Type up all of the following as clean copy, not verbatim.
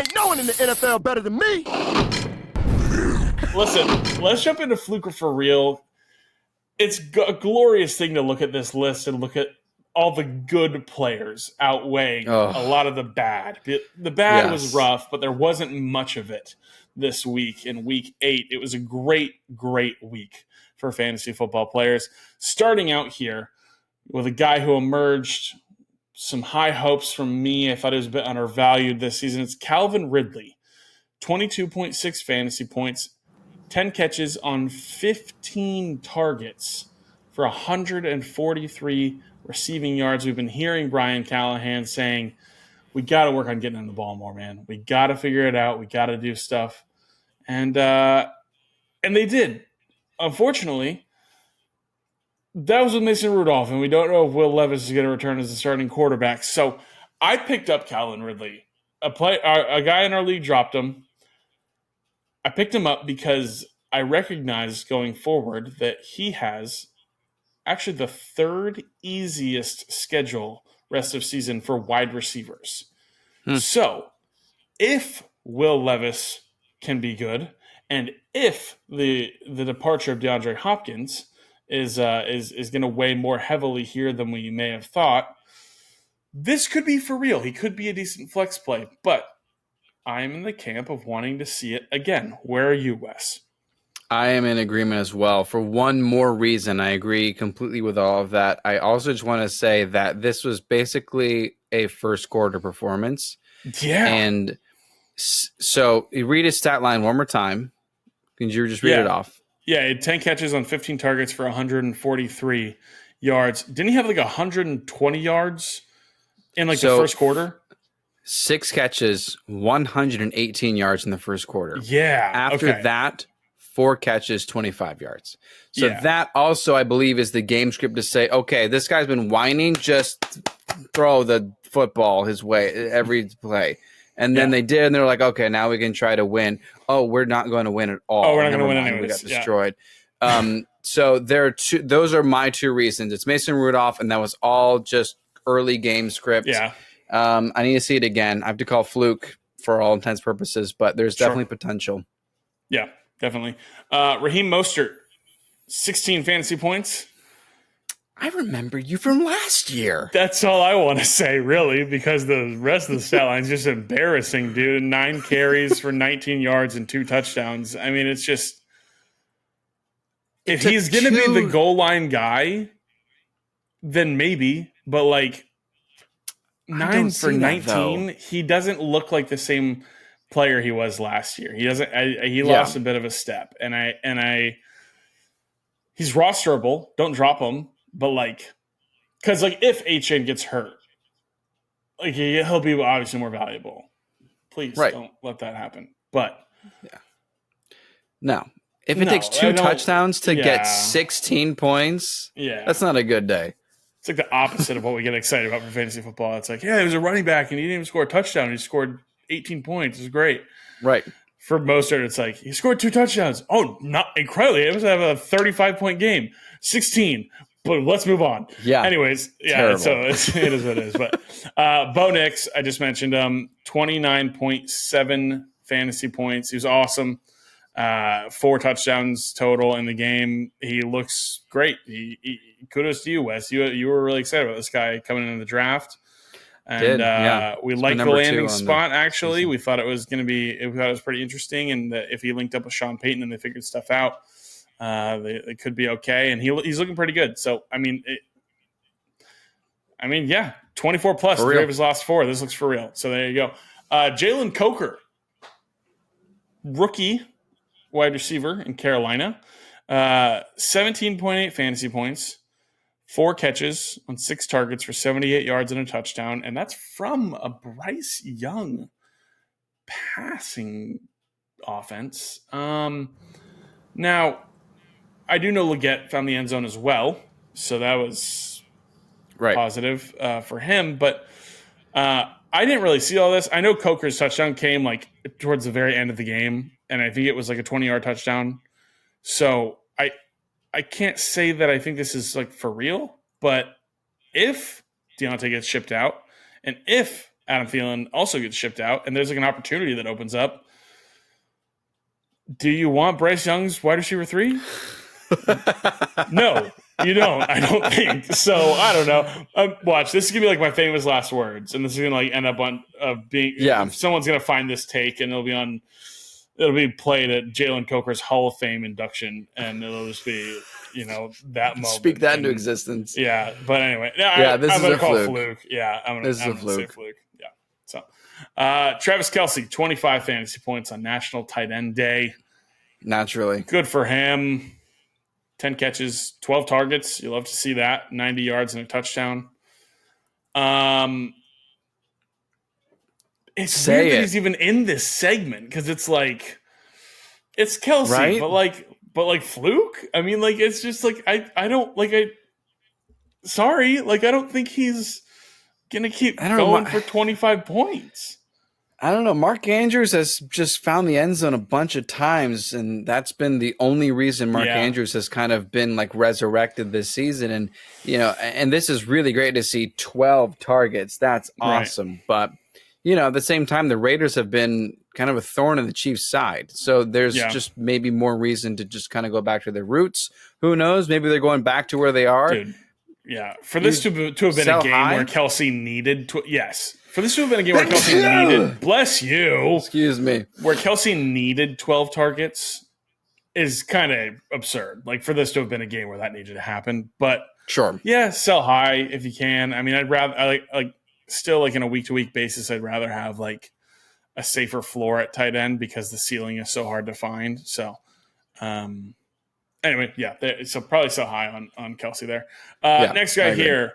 Ain't no one in the NFL better than me. Listen, let's jump into FLUKE or for real. It's a glorious thing to look at this list and look at all the good players outweighing a lot of the bad. The bad was rough, but there wasn't much of it this week in week 8. It was a great, great week for fantasy football players. Starting out here with a guy who emerged some high hopes from me. I thought he was a bit undervalued this season. It's Calvin Ridley, 22.6 fantasy points, 10 catches on 15 targets for 143 receiving yards. We've been hearing Brian Callahan saying, we got to work on getting in the ball more, man. We got to figure it out. We got to do stuff. And they did. Unfortunately, that was with Mason Rudolph, and we don't know if Will Levis is going to return as the starting quarterback. So I picked up Calvin Ridley. A guy in our league dropped him. I picked him up because I recognized going forward that he has actually the third easiest schedule rest of season for wide receivers. So if Will Levis can be good, and if the departure of DeAndre Hopkins is going to weigh more heavily here than we may have thought, this could be for real. He could be a decent flex play, but I'm in the camp of wanting to see it again. Where are you, Wes? I am in agreement as well. For one more reason, I agree completely with all of that. I also just want to say that this was basically a first quarter performance. Yeah. And so you read his stat line one more time. Can you just read it off? Yeah, he had 10 catches on 15 targets for 143 yards. Didn't he have like 120 yards in the first quarter? 6 catches, 118 yards in the first quarter. Yeah. After that, 4 catches, 25 yards. So that also, I believe, is the game script to say, okay, this guy's been whining, just throw the football his way every play. And then they did, and they were like, okay, now we can try to win. Oh, we're not going to win at all. Oh, we're not going to win anyways. We got destroyed. So there are those are my 2 reasons. It's Mason Rudolph, and that was all just early game script. Yeah. I need to see it again. I have to call FLUKE for all intents and purposes, but there's definitely potential. Yeah, definitely. Raheem Mostert, 16 fantasy points. I remember you from last year. That's all I want to say, really, because the rest of the stat line is just embarrassing, dude. 9 carries for 19 yards and 2 touchdowns. I mean, it's just if he's going to be the goal line guy, then maybe. But 9 for 19, he doesn't look like the same player he was last year. He doesn't. He lost a bit of a step, and he's rosterable. Don't drop him. But because if Achane gets hurt, he'll be obviously more valuable. Please don't let that happen. But no, if it takes 2 touchdowns to get 16 points, that's not a good day. It's like the opposite of what we get excited about for fantasy football. It's like, he was a running back and he didn't even score a touchdown. He scored 18 points. It was great. Right. For Mostert, it's like, he scored 2 touchdowns. Oh, not incredibly. He was have a 35-point game. 16. But let's move on. Yeah. Anyways, Terrible. So it is what it is. But Bo Nix, I just mentioned 29.7 fantasy points. He was awesome. 4 touchdowns total in the game. He looks great. Kudos to you, Wes. You were really excited about this guy coming into the draft. And we liked the landing spot, actually. We thought it was going to be – we thought it was pretty interesting. And if he linked up with Sean Payton and they figured stuff out, they could be okay. And he's looking pretty good. So, 24 plus, 3 of his last 4. This looks for real. So there you go. Jalen Coker, rookie wide receiver in Carolina, 17.8 fantasy points, 4 catches on 6 targets for 78 yards and a touchdown. And that's from a Bryce Young passing offense. Now, I do know Leggett found the end zone as well. So that was positive for him. But I didn't really see all this. I know Coker's touchdown came towards the very end of the game. And I think it was a 20-yard touchdown. So I can't say that I think this is for real, but if Deontay gets shipped out and if Adam Thielen also gets shipped out, and there's like an opportunity that opens up. Do you want Bryce Young's wide receiver 3? No, you don't. I don't think so. I don't know. Watch, this is gonna be like my famous last words, and this is gonna like end up on being. Yeah, someone's gonna find this take, and it'll be played at Jalen Coker's Hall of Fame induction, and it'll just be that moment. Speak that into existence. Yeah, but anyway, this I'm is gonna a call fluke. Fluke. Yeah, I'm gonna say fluke. Yeah. So, Travis Kelce, 25 fantasy points on National Tight End Day. Naturally, good for him. 10 catches, 12 targets. You love to see that. 90 yards and a touchdown. It's weird that he's even in this segment because it's like it's Kelce, right? but like Fluke. I mean, like it's just like I don't think he's gonna keep going for 25 points. I don't know. Mark Andrews has just found the end zone a bunch of times, and that's been the only reason Mark Andrews has kind of been like resurrected this season. And and this is really great to see 12 targets. That's awesome. Right. But at the same time, the Raiders have been kind of a thorn in the Chiefs' side. So there's just maybe more reason to just kind of go back to their roots. Who knows? Maybe they're going back to where they are. Dude, yeah. For this to have been a game where Kelce needed to, yes. For this to have been a game where Kelce needed, bless you. Excuse me. Where Kelce needed 12 targets is kind of absurd. Like for this to have been a game where that needed to happen. But sure. Yeah, sell high if you can. I mean, I'd rather still like in a week-to-week basis, I'd rather have like a safer floor at tight end because the ceiling is so hard to find. So anyway, so probably sell high on Kelce there. Next guy here,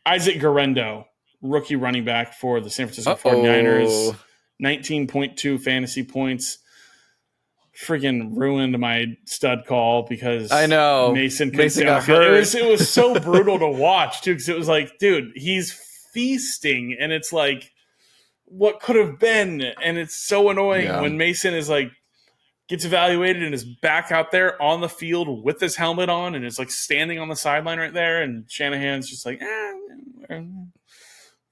Isaac Guerendo. Rookie running back for the San Francisco 49ers, 19.2 fantasy points. Freaking ruined my stud call because I know Mason got hurt. It was so brutal to watch too because it was like, dude, he's feasting, and it's like, what could have been, and it's so annoying when Mason is like gets evaluated and is back out there on the field with his helmet on and is like standing on the sideline right there, and Shanahan's just like,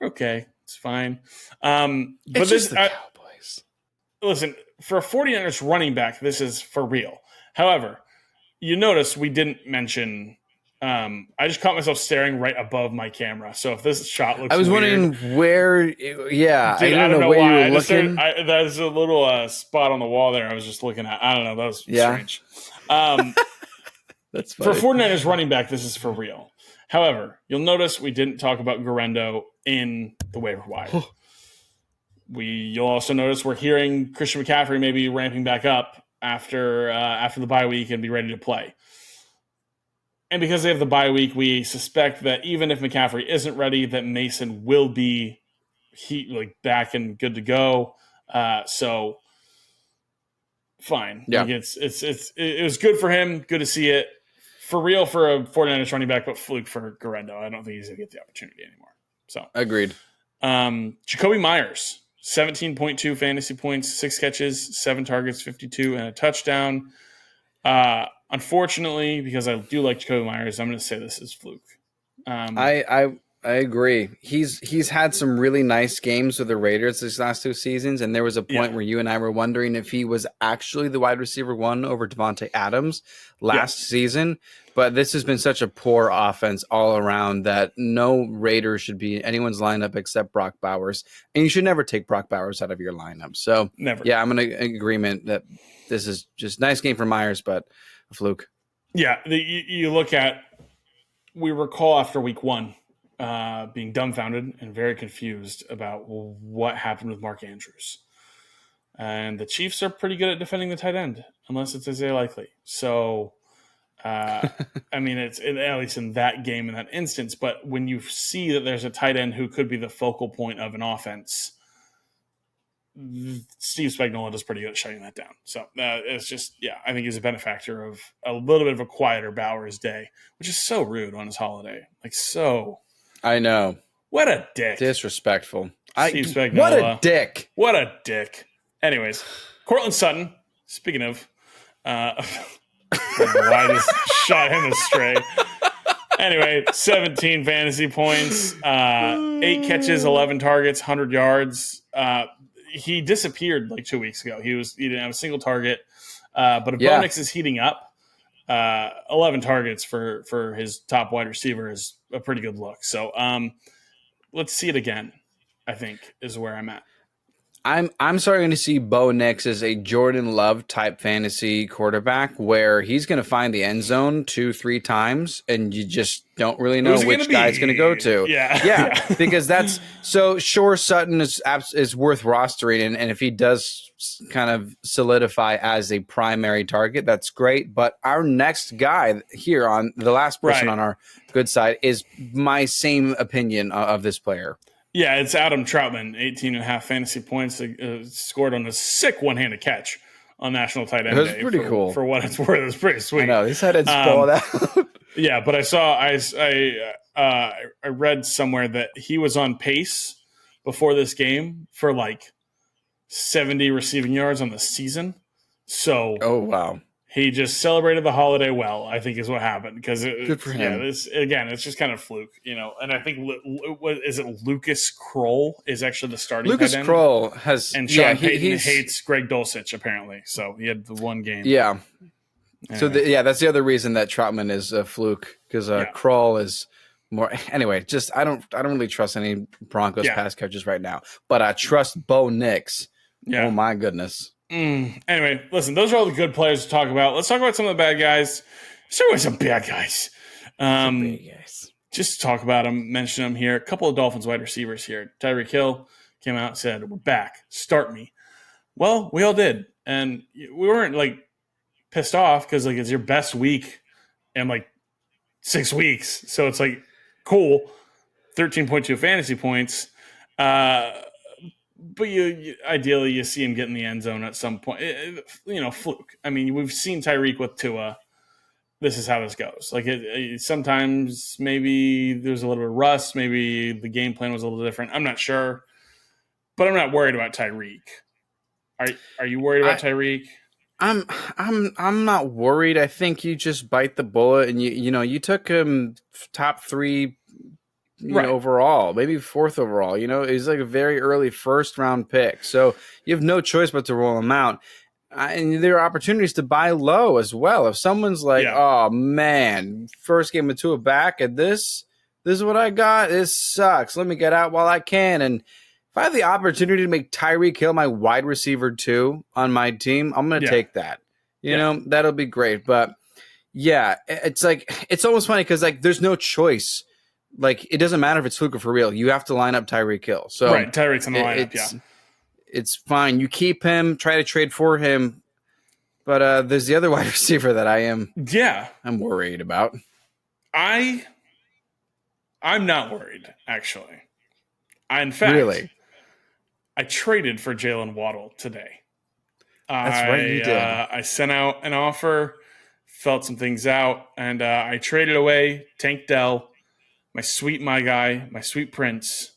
okay, it's fine. But it's just the Cowboys. Listen, for a 49ers running back, this is for real. However, you notice we didn't mention I just caught myself staring right above my camera. So if this shot looks I was weird, wondering where Dude, I don't know where why. you were looking. There's a little spot on the wall there I was just looking at. I don't know. That was strange. That's funny. For 49ers running back, this is for real. However, you'll notice we didn't talk about Guerendo in the waiver wire. You'll also notice we're hearing Christian McCaffrey maybe ramping back up after the bye week and be ready to play. And because they have the bye week, we suspect that even if McCaffrey isn't ready, that Mason will be back and good to go. So fine. Yeah. It was good for him. Good to see it. For real for a 49ers running back, but fluke for Guerendo. I don't think he's going to get the opportunity anymore. So agreed. Jacoby Myers, 17.2 fantasy points, 6 catches, 7 targets, 52, and a touchdown. Unfortunately, because I do like Jacoby Myers, I'm going to say this is fluke. I agree. He's had some really nice games with the Raiders these last 2 seasons, and there was a point where you and I were wondering if he was actually the wide receiver 1 over Devontae Adams last season. But this has been such a poor offense all around that no Raider should be in anyone's lineup except Brock Bowers, and you should never take Brock Bowers out of your lineup. So never. Yeah, I'm in agreement that this is just a nice game for Myers, but a fluke. Yeah, you look at. We recall after week 1. Being dumbfounded and very confused about what happened with Mark Andrews. And the Chiefs are pretty good at defending the tight end, unless it's Isaiah Likely. So, I mean, it's at least in that game, in that instance. But when you see that there's a tight end who could be the focal point of an offense, Steve Spagnuolo does pretty good at shutting that down. So it's just, I think he's a benefactor of a little bit of a quieter Bowers day, which is so rude on his holiday. I know. What a dick. Disrespectful. Steve Spagnuolo. What a dick. What a dick. Anyways, Cortland Sutton, speaking of, I don't know why I just shot him astray. Anyway, 17 fantasy points, 8 catches, 11 targets, 100 yards. He disappeared like 2 weeks ago. He didn't have a single target. But if Bo Nix is heating up, 11 targets for his top wide receiver is a pretty good look. So let's see it again, I think, is where I'm at. I'm starting to see Bo Nix as a Jordan Love type fantasy quarterback where he's going to find the end zone 2-3 times and you just don't really know which guy it's going to go to. Yeah. Because that's so sure Sutton is worth rostering and if he does kind of solidify as a primary target, that's great. But our next guy here on the last person on our good side is my same opinion of this player. Yeah, it's Adam Troutman, 18.5 fantasy points, scored on a sick one-handed catch on National Tight End Day. It was pretty cool. For what it's worth, it was pretty sweet. I know, his head had sprawled out. Yeah, but I read somewhere that he was on pace before this game for like 70 receiving yards on the season. So, oh, wow. He just celebrated the holiday well, I think is what happened. Because good for him. Yeah, it's just kind of fluke, And I think is it Lucas Kroll is actually the starting. Lucas Kroll has, and Sean Payton hates Greg Dulcich apparently. So he had the one game. Yeah. Anyway. So that's the other reason that Troutman is a fluke because Kroll is more. Anyway, just I don't really trust any Broncos pass catchers right now, but I trust Bo Nix. Yeah. Oh my goodness. Anyway, listen, those are all the good players to talk about. Let's talk about some of the bad guys. Let's talk about some bad guys. Just to talk about them, mention them here. A couple of Dolphins wide receivers here. Tyreek Hill came out and said, "We're back. Start me." Well, we all did. And we weren't like pissed off because like it's your best week in like 6 weeks. So it's like cool. 13.2 fantasy points. But you ideally you see him get in the end zone at some point. Fluke. I mean, we've seen Tyreek with Tua. This is how this goes. Like sometimes maybe there's a little bit of rust. Maybe the game plan was a little different. I'm not sure, but I'm not worried about Tyreek. Are you worried about Tyreek? I'm not worried. I think you just bite the bullet and you took him top 3. Overall, maybe 4th overall. He's like a very early first-round pick. So you have no choice but to roll him out. And there are opportunities to buy low as well. If someone's like, oh, man, first game of Tua back at this is what I got. This sucks. Let me get out while I can. And if I have the opportunity to make Tyreek Hill my wide receiver 2 on my team, I'm going to take that. That'll be great. But, yeah, it's like it's almost funny because like there's no choice. Like, it doesn't matter if it's Fluke or for real. You have to line up Tyreek Hill. So Tyreek's in the lineup, It's fine. You keep him, try to trade for him. But there's the other wide receiver that I'm worried about. I'm not worried, actually. In fact, really? I traded for Jalen Waddle today. That's right, you did. I sent out an offer, felt some things out, and I traded away Tank Dell, my sweet prince,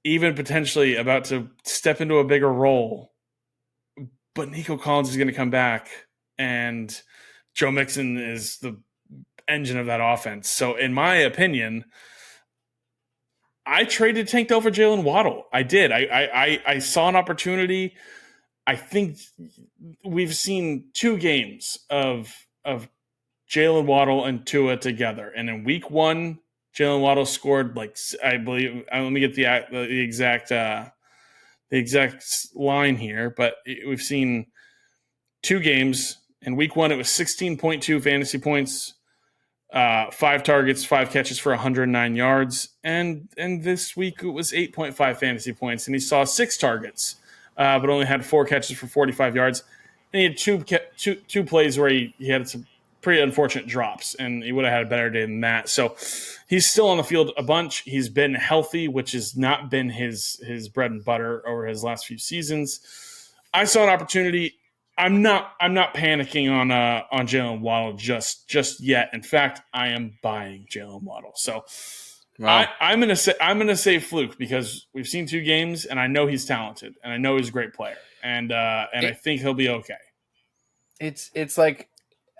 even potentially about to step into a bigger role. But Nico Collins is going to come back, and Joe Mixon is the engine of that offense. So in my opinion, I traded Tank Dell for Jalen Waddle. I did. I saw an opportunity. I think we've seen 2 games of Jalen Waddle and Tua together. And in week 1, Jalen Waddle scored I believe. Let me get the exact line here. But we've seen 2 games. In week 1, it was 16.2 fantasy points, 5 targets, 5 catches for 109 yards. And this week it was 8.5 fantasy points, and he saw 6 targets, but only had 4 catches for 45 yards. And he had two plays where he had some pretty unfortunate drops, and he would have had a better day than that. So he's still on the field a bunch. He's been healthy, which has not been his bread and butter over his last few seasons. I saw an opportunity. I'm not panicking on Jalen Waddle just yet. In fact, I am buying Jalen Waddle. So wow. I'm gonna say Fluke because we've seen 2 games, and I know he's talented, and I know he's a great player, and I think he'll be okay. It's like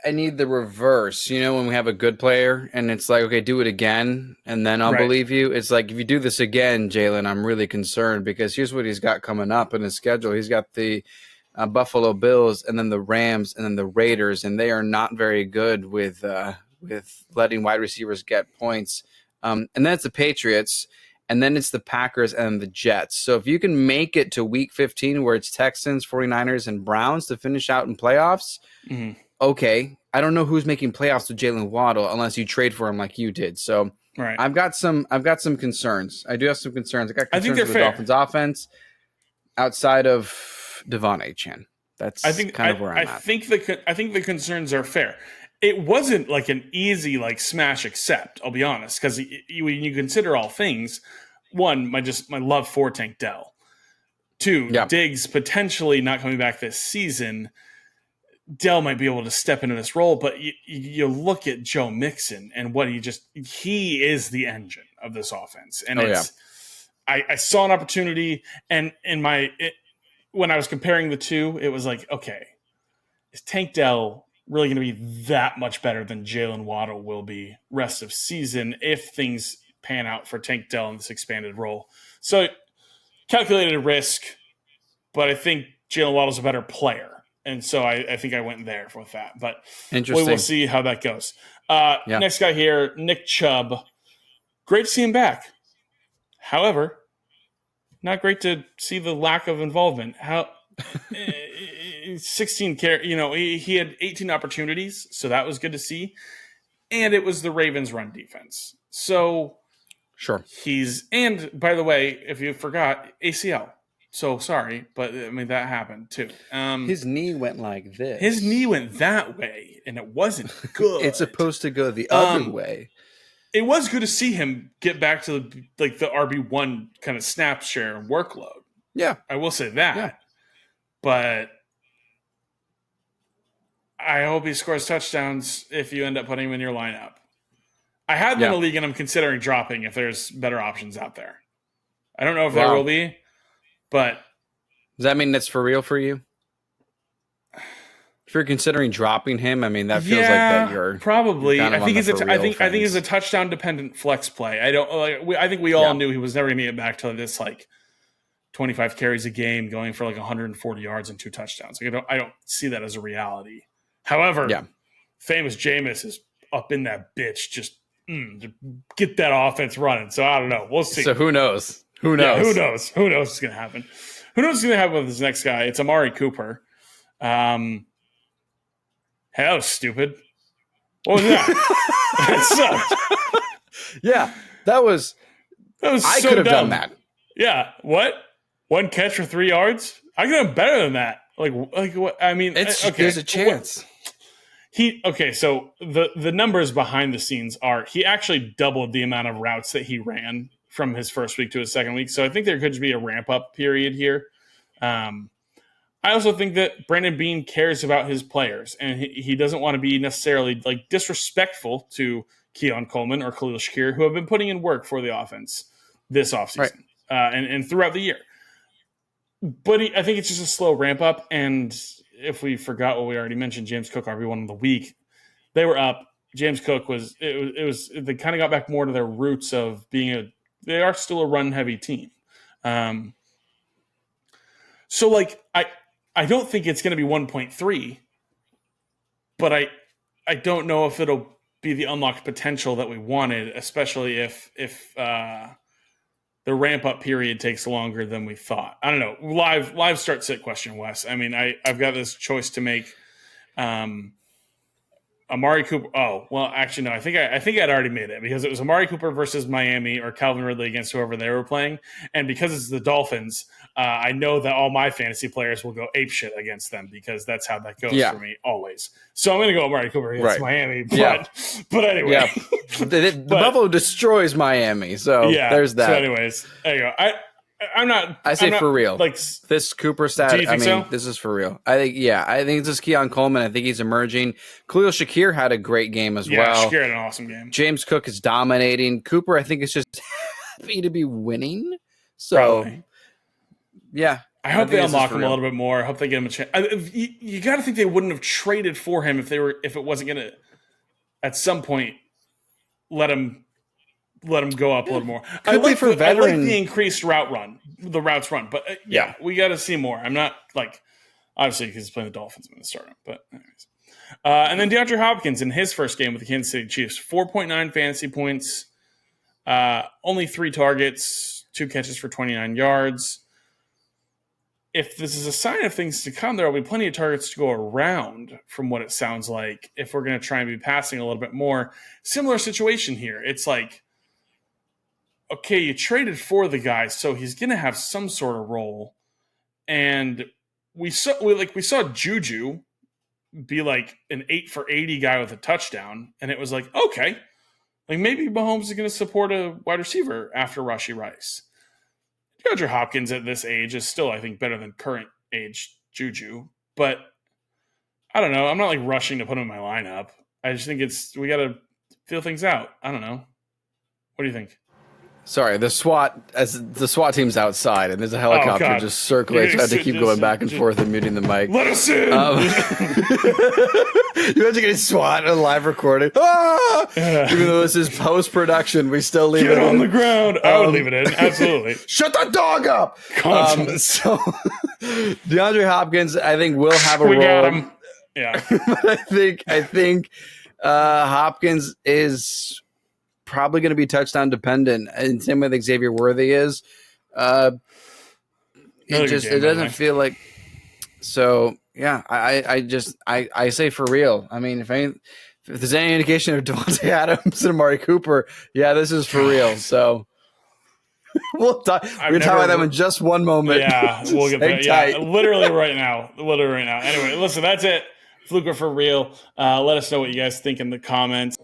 I need the reverse. When we have a good player and it's like, okay, do it again, and then I'll believe you. It's like, if you do this again, Jalen, I'm really concerned, because here's what he's got coming up in his schedule. He's got the Buffalo Bills, and then the Rams, and then the Raiders, and they are not very good with letting wide receivers get points. And then it's the Patriots, and then it's the Packers and the Jets. So if you can make it to Week 15, where it's Texans, 49ers, and Browns to finish out in playoffs, okay. I don't know who's making playoffs with Jalen Waddle unless you trade for him like you did. So I've got some concerns. I do have some concerns. I got concerns with the Dolphins offense outside of Devon Achane. That's kind of where I'm at. I think the concerns are fair. It wasn't like an easy smash accept, I'll be honest, because when you consider all things, one, my love for Tank Dell. Two, Diggs potentially not coming back this season. Dell might be able to step into this role, but you look at Joe Mixon and what he is the engine of this offense. And I saw an opportunity, and when I was comparing the two, it was like, okay, is Tank Dell really going to be that much better than Jalen Waddle will be rest of season if things pan out for Tank Dell in this expanded role? So calculated risk, but I think Jalen Waddle's a better player. And so I think I went there with that. But we will see how that goes. Next guy here, Nick Chubb. Great to see him back. However, not great to see the lack of involvement. 16 carry, he had 18 opportunities, so that was good to see. And it was the Ravens' run defense. So sure. And by the way, if you forgot, ACL. So sorry, but that happened too. His knee went like this. His knee went that way, and it wasn't good. It's supposed to go the other way. It was good to see him get back to the RB1 kind of snap share and workload. Yeah, I will say that. Yeah. But I hope he scores touchdowns if you end up putting him in your lineup. I had him in a league, and I'm considering dropping if there's better options out there. I don't know if there will be. But does that mean that's for real for you? If you're considering dropping him, that feels like that you're probably. You're kind of I think he's a touchdown dependent flex play. I think we all knew he was never going to get back to this 25 carries a game, going for 140 yards and 2 touchdowns. I don't see that as a reality. However, famous Jameis is up in that bitch just to get that offense running. So I don't know. We'll see. So who knows? Who knows? Yeah, who knows? Who knows what's going to happen? Who knows what's going to happen with this next guy? It's Amari Cooper. Hey, that was stupid. What was that? That sucked. Yeah, that was I so could have dumb. done that. Yeah. What? 1 catch for 3 yards? I could have done better than that. What? There's a chance. So the numbers behind the scenes are he actually doubled the amount of routes that he ran from his first week to his second week. So I think there could be a ramp-up period here. I also think that Brandon Beane cares about his players, and he doesn't want to be necessarily disrespectful to Keon Coleman or Khalil Shakir, who have been putting in work for the offense this offseason and throughout the year. But I think it's just a slow ramp-up, and if we forgot what we already mentioned, James Cook, RB1 of the week, they were up. James Cook they kind of got back more to their roots of they are still a run-heavy team. So, I don't think it's going to be 1.3, but I don't know if it'll be the unlocked potential that we wanted, especially if the ramp-up period takes longer than we thought. I don't know. Live start sit question, Wes. I've got this choice to make. Amari Cooper. Oh, well, actually, no. I think I'd already made it because it was Amari Cooper versus Miami or Calvin Ridley against whoever they were playing. And because it's the Dolphins, I know that all my fantasy players will go apeshit against them because that's how that goes for me always. So I'm going to go Amari Cooper against Miami. But anyway. The Buffalo destroys Miami. So there's that. So anyways, there you go. I say for real. This Cooper stat. Do you think so? This is for real. I think this is Keon Coleman. I think he's emerging. Khalil Shakir had a great game as well. Shakir had an awesome game. James Cook is dominating. Cooper, I think, is just happy to be winning. So, probably. Yeah. I hope they unlock him a little bit more. I hope they get him a chance. You got to think they wouldn't have traded for him if it wasn't going to, at some point, let him go up a little more. I like the increased routes run, but we got to see more. I'm not obviously because he's playing the Dolphins, I'm going to start him. But anyways, and then DeAndre Hopkins in his first game with the Kansas City Chiefs, 4.9 fantasy points, only 3 targets, 2 catches for 29 yards. If this is a sign of things to come, there will be plenty of targets to go around from what it sounds like if we're going to try and be passing a little bit more. Similar situation here. It's like, okay, you traded for the guy, so he's going to have some sort of role. And we saw Juju be like an 8 for 80 guy with a touchdown. And it was like, okay, like maybe Mahomes is going to support a wide receiver after Rashee Rice. DeAndre Hopkins at this age is still, I think, better than current age Juju. But I don't know. I'm not like rushing to put him in my lineup. I just think we got to feel things out. I don't know. What do you think? Sorry, the SWAT team's outside, and there's a helicopter just circling. I had to keep going back and forth and muting the mic. Let us in! You have to get SWAT on live recording. Ah! Even though this is post-production, we still leave it on the ground. I would leave it in, absolutely. Shut the dog up! So, DeAndre Hopkins, I think, will have a role. We got him. Yeah. But I think Hopkins is probably going to be touchdown dependent, and same way I think Xavier Worthy is. It doesn't feel like. So yeah, I say for real. I mean, if there's any indication of Devontae Adams and Amari Cooper, yeah, this is for real. So we'll talk about them in just one moment. Yeah, we'll get there. Yeah, literally right now. Anyway, listen, that's it. FLUKE or for real. Let us know what you guys think in the comments.